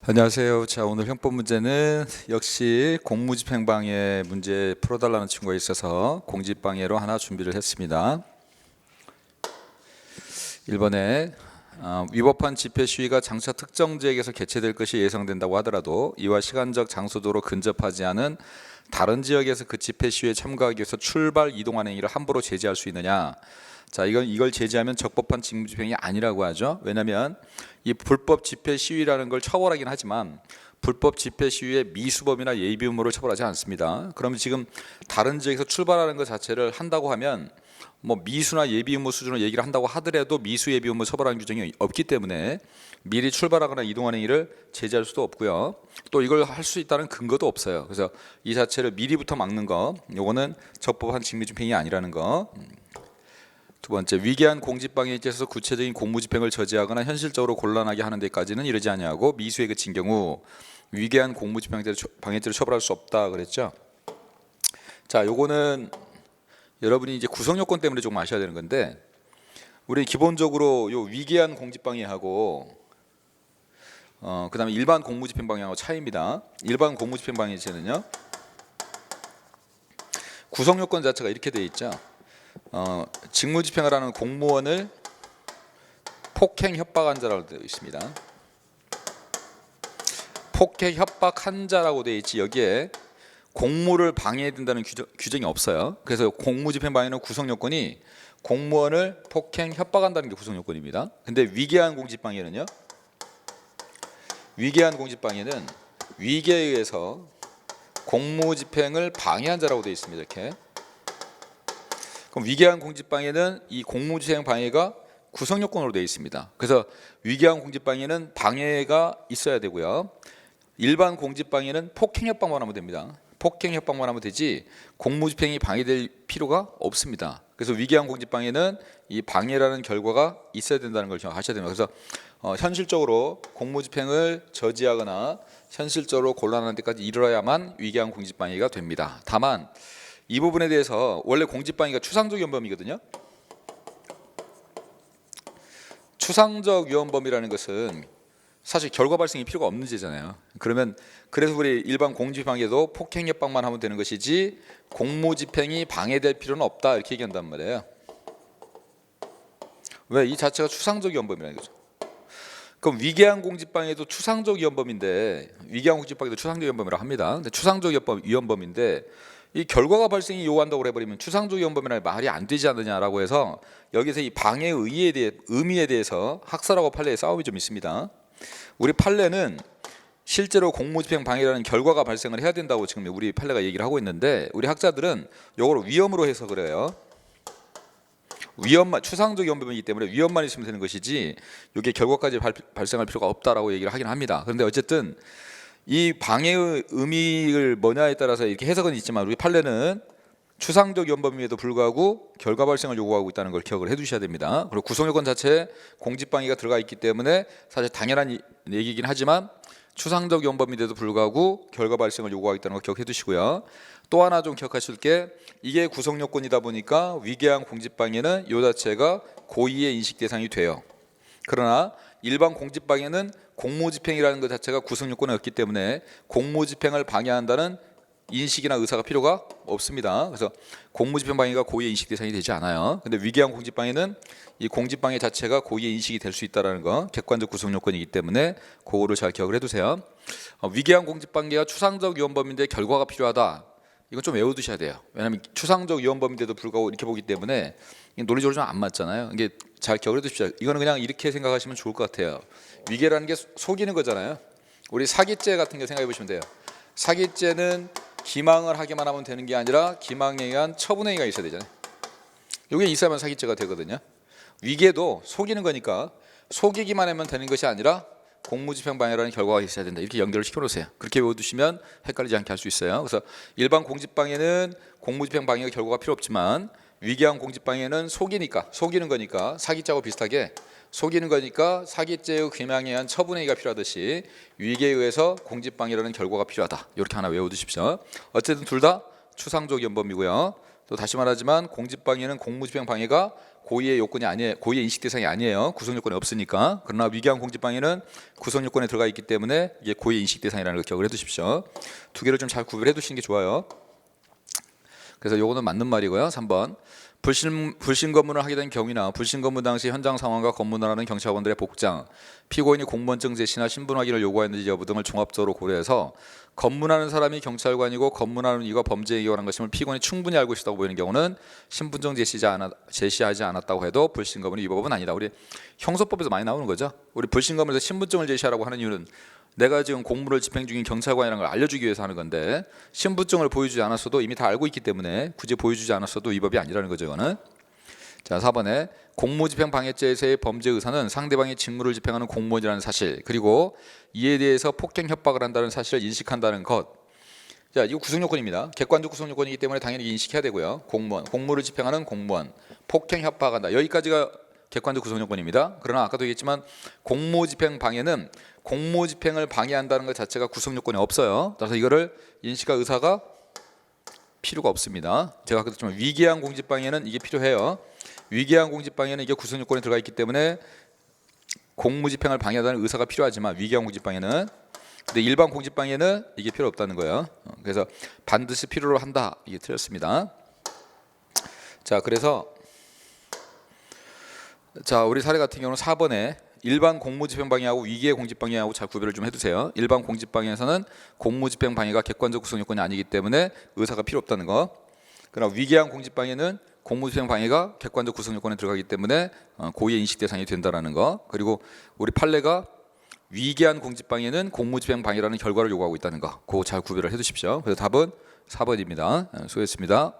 안녕하세요. 자, 오늘 형법 문제는 역시 공무집행방해 문제 풀어달라는 친구가 있어서 공집방해로 하나 준비를 했습니다. 1번에 위법한 집회 시위가 장차 특정 지역에서 개최될 것이 예상된다고 하더라도 이와 시간적 장소도로 근접하지 않은 다른 지역에서 그 집회 시위에 참가하기 위해서 출발 이동하는 행위를 함부로 제지할 수 있느냐. 자, 이걸 제지하면 적법한 직무집행이 아니라고 하죠. 왜냐하면 이 불법 집회 시위라는 걸 처벌하긴 하지만 불법 집회 시위의 미수범이나 예비 의무를 처벌하지 않습니다. 그러면 지금 다른 지역에서 출발하는 것 자체를 한다고 하면 뭐 미수나 예비 의무 수준으로 얘기를 한다고 하더라도 미수 예비 의무 처벌하는 규정이 없기 때문에 미리 출발하거나 이동하는 일을 제지할 수도 없고요. 또 이걸 할 수 있다는 근거도 없어요. 그래서 이 자체를 미리부터 막는 거, 요거는 적법한 직무집행이 아니라는 거. 두 번째, 위계한 공직방해에 있어서 구체적인 공무집행을 저지하거나 현실적으로 곤란하게 하는 데까지는 이르지 아니하고 미수에 그친 경우 위계한 공무집행방해죄로 처벌할 수 없다 그랬죠. 자, 요거는 여러분이 이제 구성요건 때문에 조금 아셔야 되는 건데, 우리 기본적으로 요 위계한 공직방해하고 그다음에 일반 공무집행방해하고 차이입니다. 일반 공무집행방해죄는요, 구성요건 자체가 이렇게 되어 있죠. 직무집행을 하는 공무원을 폭행 협박한 자라고 되어 있습니다. 폭행 협박한 자라고 되어 있지 여기에 공무를 방해해야 된다는 규정이 없어요. 그래서 공무집행방해는 구성요건이 공무원을 폭행 협박한다는 게 구성요건입니다. 근데 위계한 공직방해는요, 위계한 공직방해는 위계에 의해서 공무집행을 방해한 자라고 되어 있습니다. 이렇게. 그럼 위계한 공직방해는 이 공무집행 방해가 구성요건으로 되어 있습니다. 그래서 위계한 공직방해는 방해가 있어야 되고요. 일반 공직방해는 폭행협박만 하면 됩니다. 폭행협박만 하면 되지 공무집행이 방해될 필요가 없습니다. 그래서 위계한 공직방해는 이 방해라는 결과가 있어야 된다는 걸 기억하셔야 됩니다. 그래서 현실적으로 공무집행을 저지하거나 현실적으로 곤란한 데까지 이르러야만 위계한 공직방해가 됩니다. 다만 이 부분에 대해서 원래 공직방해가 추상적 위헌범이거든요. 추상적 위헌범이라는 것은 사실 결과 발생이 필요가 없는 죄잖아요. 그래서 우리 일반 공직방해도 폭행 협박만 하면 되는 것이지 공무집행이 방해될 필요는 없다 이렇게 얘기한단 말이에요. 왜? 이 자체가 추상적 위헌범이라는 거죠. 그럼 위계한 공직방해도 추상적 위헌범인데, 위계한 공직방해도 추상적 위헌범이라고 합니다. 근데 추상적 위헌범인데 이 결과가 발생이 요구한다고 해버리면 추상적 위헌범이라는 말이 안 되지 않느냐라고 해서 여기서 이 방해 의미에 대해서 학설하고 판례의 싸움이 좀 있습니다. 우리 판례는 실제로 공무집행 방해라는 결과가 발생을 해야 된다고 지금 우리 판례가 얘기를 하고 있는데, 우리 학자들은 이걸 위험으로 해석을 해요. 위험만, 추상적 위헌범이기 때문에 위험만 있으면 되는 것이지 이게 결과까지 발생할 필요가 없다라고 얘기를 하긴 합니다. 그런데 어쨌든 이 방해의 의미를 뭐냐에 따라서 이렇게 해석은 있지만 우리 판례는 추상적 위헌범임에도 불구하고 결과 발생을 요구하고 있다는 걸 기억을 해두셔야 됩니다. 그리고 구성요건 자체에 공직방해가 들어가 있기 때문에 사실 당연한 얘기긴 하지만 추상적 위헌범인데도 불구하고 결과 발생을 요구하고 있다는 걸 기억해 두시고요. 또 하나 좀 기억하실 게, 이게 구성요건이다 보니까 위계한 공직방해는 이 자체가 고의의 인식 대상이 돼요. 그러나 일반 공직방해는 공무집행이라는 것 자체가 구성요건이 없기 때문에 공무집행을 방해한다는 인식이나 의사가 필요가 없습니다. 그래서 공무집행 방해가 고의의 인식 대상이 되지 않아요. 근데 위계한 공직방해는 이 공직방해 자체가 고의의 인식이 될 수 있다는 거, 객관적 구성 요건이기 때문에 그거를 잘 기억을 해두세요. 위계한 공직방해가 추상적 위헌범인데 결과가 필요하다. 이건 좀 외워두셔야 돼요. 왜냐하면 추상적 위헌범인데도 불구하고 이렇게 보기 때문에 논리적으로 좀 안 맞잖아요. 이게 잘 기억을 해두십시오. 이거는 그냥 이렇게 생각하시면 좋을 것 같아요. 위계라는 게 속이는 거잖아요. 우리 사기죄 같은 거 생각해 보시면 돼요. 사기죄는 기망을 하게만 하면 되는 게 아니라 기망에 의한 처분행위가 있어야 되잖아요. 이게 있어야만 사기죄가 되거든요. 위계도 속이는 거니까 속이기만 하면 되는 것이 아니라 공무집행방해라는 결과가 있어야 된다. 이렇게 연결을 시켜놓으세요. 그렇게 외워두시면 헷갈리지 않게 할 수 있어요. 그래서 일반 공직방해는 공무집행방해의 결과가 필요 없지만 위계한 공직방해는 속이는 거니까 사기죄하고 비슷하게 속이는 거니까 사기죄의 기망에 의한 처분행위가 필요하듯이 위계에 의해서 공직방해라는 결과가 필요하다. 이렇게 하나 외워두십시오. 어쨌든 둘 다 추상적 위헌범이고요. 또 다시 말하지만 공직방해는 공무집행 방해가 고의의 요건이 아니에요. 고의의 인식 대상이 아니에요. 구성 요건이 없으니까. 그러나 위계한 공직방해는 구성 요건에 들어가 있기 때문에 이게 고의의 인식 대상이라는 걸 기억을 해두십시오. 두 개를 좀 잘 구별해 두시는 게 좋아요. 그래서 요거는 맞는 말이고요. 3번. 불신 검문을 하게 된 경위나 불신 검문 당시 현장 상황과 검문을 하는 경찰관들의 복장, 피고인이 공무원증 제시나 신분 확인을 요구했는지 여부 등을 종합적으로 고려해서 검문하는 사람이 경찰관이고 검문하는 이가 범죄에 기원한 것임을 피고인이 충분히 알고 있다고 보이는 경우는 신분증 제시하지 않았다고 해도 불신 검문이 이 법은 아니다. 우리 형소법에서 많이 나오는 거죠. 우리 불신 검문에서 신분증을 제시하라고 하는 이유는 내가 지금 공무를 집행 중인 경찰관이라는 걸 알려주기 위해서 하는 건데 신분증을 보여주지 않았어도 이미 다 알고 있기 때문에 굳이 보여주지 않았어도 이 법이 아니라는 거죠. 이거는. 자, 4번에 공무집행 방해죄에서의 범죄 의사는 상대방의 직무를 집행하는 공무원이라는 사실, 그리고 이에 대해서 폭행 협박을 한다는 사실을 인식한다는 것. 자, 이거 구성요건입니다. 객관적 구성요건이기 때문에 당연히 인식해야 되고요. 공무원, 공무를 집행하는 공무원, 폭행 협박한다. 여기까지가 객관적 구성요건입니다. 그러나 아까도 얘기했지만 공무집행 방해는 공무집행을 방해한다는 것 자체가 구성요건이 없어요. 따라서 이거를 인식할 의사가 필요가 없습니다. 제가 아까도 했지만 위계한 공직방해는 이게 필요해요. 위계한 공직방해는 이게 구성요건에 들어가 있기 때문에 공무집행을 방해한다는 의사가 필요하지만 위계한 공직방해는, 근데 일반 공직방해는 이게 필요 없다는 거예요. 그래서 반드시 필요로 한다. 이게 틀렸습니다. 자, 그래서 자, 우리 사례 같은 경우는 4번에 일반 공무집행 방해하고 위계 공직방해하고 잘 구별을 좀 해두세요. 일반 공직방해에서는 공무집행 방해가 객관적 구성 요건이 아니기 때문에 의사가 필요 없다는 거. 그러나 위계한 공직방해는 공무집행 방해가 객관적 구성 요건에 들어가기 때문에 고의의 인식 대상이 된다라는 거. 그리고 우리 판례가 위계한 공직방해는 공무집행 방해라는 결과를 요구하고 있다는 거. 그거 잘 구별을 해두십시오. 그래서 답은 4번입니다. 수고했습니다.